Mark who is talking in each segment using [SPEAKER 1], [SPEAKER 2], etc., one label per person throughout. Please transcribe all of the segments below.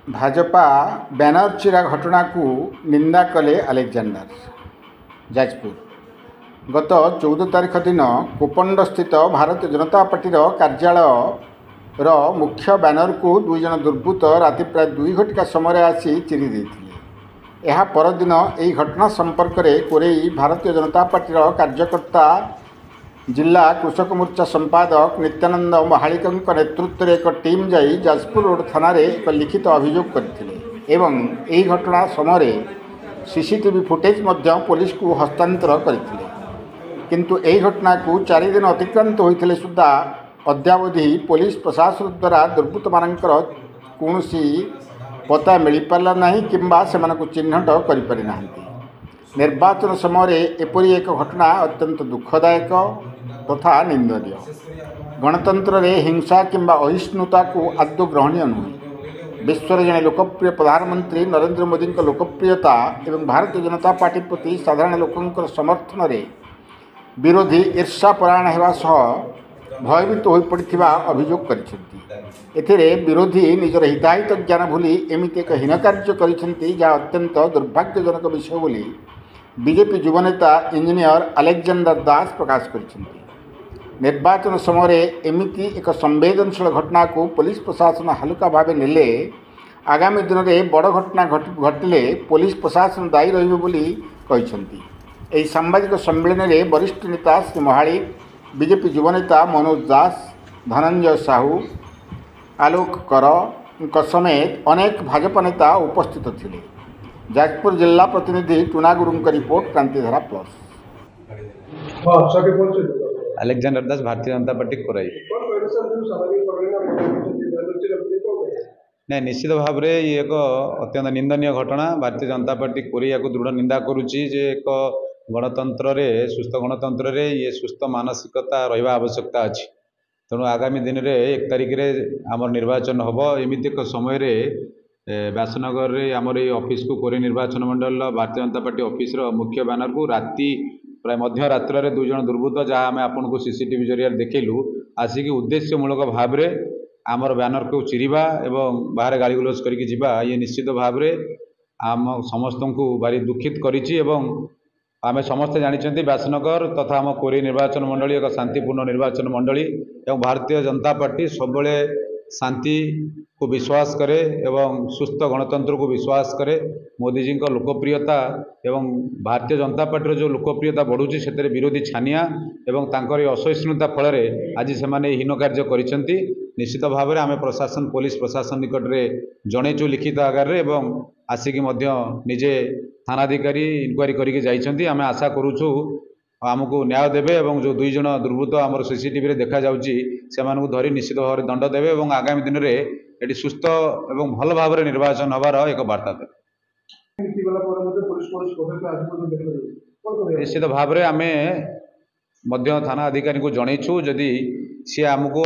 [SPEAKER 1] Bhajpa banner चिरा घटना को निंदा कले अलेक्जेंडर। जाजपुर गत 14 तारीख दिन कोपंड स्थित भारतीय जनता पार्टी कार्यालय मुख्य बैनर को दुई जन दुर्बृत्त राति प्राय 2 घटिका समय आसी चिरी देथिले। एहा परदिन एही घटना संपर्क में कोरेई भारतीय जनता पार्टी कार्यकर्ता जिला कृषक मोर्चा संपादक नित्यानंद महालिक नेतृत्व में एक टीम जाई जाजपुर रोड थाना रे एक लिखित अभियोग करथिले एवं एही घटना समय सीसीटीवी फुटेज मध्य पुलिस को हस्तांतर करथिले। किंतु एही घटना को 4 दिन अतिक्रांत होइथिले सुद्धा अद्यावधि पुलिस प्रशासन द्वारा दुर्बृत्त मानकर कौनसी पता मिल पारा नहीं किंबा सेमानकु चिन्हट करि पारि नाहंती। निर्वाचन समय एपरी एक घटना अत्यंत दुखदायक तथा निंदनीय। गणतंत्र रे हिंसा किंबा अहिष्णुता को आदौ ग्रहणीय नुहे। विश्वर जड़े लोकप्रिय प्रधानमंत्री नरेंद्र मोदी लोकप्रियता एवं भारतीय जनता पार्टी प्रति साधारण लोकंकर समर्थन रे विरोधी ईर्षापरायण होगा सह भयभीत हो पड़ा अभियोग कर विरोधी निजर हिताहित ज्ञान भूली एमती एक हीन कार्य कर अत्यंत दुर्भाग्यजनक विषय बोली बीजेपी युवनेता इंजीनियर अलेक्जेंडर दास प्रकाश कर। निर्वाचन समय एमती एक संवेदनशील घटना को पुलिस प्रशासन हालुका भाव नेले आगामी दिन में बड़ घटना घटिले पुलिस प्रशासन दायी रही सांबादिक सम्मेलन में वरिष्ठ नेता श्री महालिक, बीजेपी युवनेता मनोज दास, धनंजय साहू, आलोक कर समेत अनेक भाजपा नेता उपस्थित थिले। जाजपुर जिला प्रतिनिधि टुना गुरुंग का रिपोर्ट, क्रांतिधारा प्लस।
[SPEAKER 2] अलेक्जेंडर दास, भारतीय जनता पार्टी कोराई। नहीं, निश्चित भाव में ये एक अत्यंत निंदनीय घटना। भारतीय जनता पार्टी कोरिया को दृढ़ निंदा करुच्ची जे एक गणतंत्र रे सुस्थ गणतंत्र रे ये सुस्थ मानसिकता रहा आवश्यकता अच्छी। तेणु आगामी दिन में 1 तारिख में आम निर्वाचन हम एमती एक समय व्यासनगर रे आमर ये ऑफिस को कोरी निर्वाचन मंडल भारतीय जनता पार्टी ऑफिस मुख्य बैनर को राति प्राय मध्य रात्र 2 जन दुर्बृत्त जहाँ आम आपन को सीसीटीवी जरिया देखलु आसिक उद्देश्यमूलक भाव में आमर बैनर को चिरिबा एवं बाहर गाड़ी गुलज करके जिबा ये निश्चित भाव में आम समस्त को भारी दुखित करिछि। आमे समस्ते जानते व्यासनगर तथा आम कोरी निर्वाचन मंडली एक शांतिपूर्ण निर्वाचन मंडली एवं भारतीय जनता पार्टी सब शांति को विश्वास करे एवं सुस्थ गणतंत्र को विश्वास करे। मोदी जी का लोकप्रियता एवं भारतीय जनता पार्टी जो लोकप्रियता बढ़ुची से विरोधी छानिया एवं तांकर असहिष्णुता फल आज से हीन कार्य करिसेंती। निश्चित भाव में आम प्रशासन पुलिस प्रशासन निकट में जनईचु लिखित आकार एवं आसिकी निजे थानाधिकारी इनक्वारी करके जाइछंती। आम आशा करूछु आमको न्याय देवे एवं जो 2 जन दुर्बृत्त आमर सीसीटीवी देखा जाउची सेमानकु धरी निश्चित भाव में दंड देवे एवं आगामी दिन में ये सुस्थ एवं भल भाव में निर्वाचन हबार एक वार्ता देवे। निश्चित भाव में आम थाना अधिकारी को जनईचु जदि सी आमको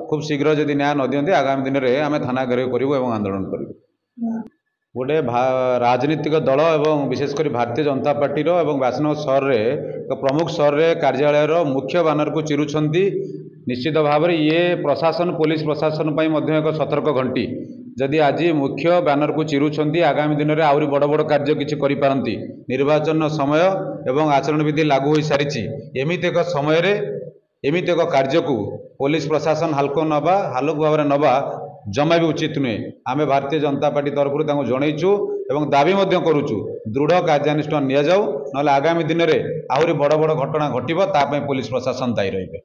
[SPEAKER 2] खूब शीघ्र जदि न्याय न दियंते आगामी दिन में आम थाना घेराव करूँ एवं आंदोलन करूँ। गोटे राजनीतिक दल एवं विशेषकर भारतीय जनता पार्टी एवं व्यासनगर सहर में एक प्रमुख सहर में कार्यालय मुख्य बैनर को चिरुछंती। निश्चित भाव में ये प्रशासन पुलिस प्रशासन एक सतर्क घंटी जदि आज मुख्य बैनर को चिरुछंती आगामी दिन में आहरी बड़ बड़ कार्य किसी करिपारंती। निर्वाचन समय एवं आचरण विधि लागू हो सारी एमती एक समय एमती एक कार्य को पुलिस प्रशासन हालुक भाव में नवा जमा भी उचित नुहे। आम भारतीय जनता पार्टी तरफ जनईचु एवं दाबी करुचु दृढ़ कार्यानुष्ठान निया जाऊ, नहले आगामी दिन में आहरी बड़ बड़ घटना घटिबो तापई पुलिस प्रशासन दायी रहिबे।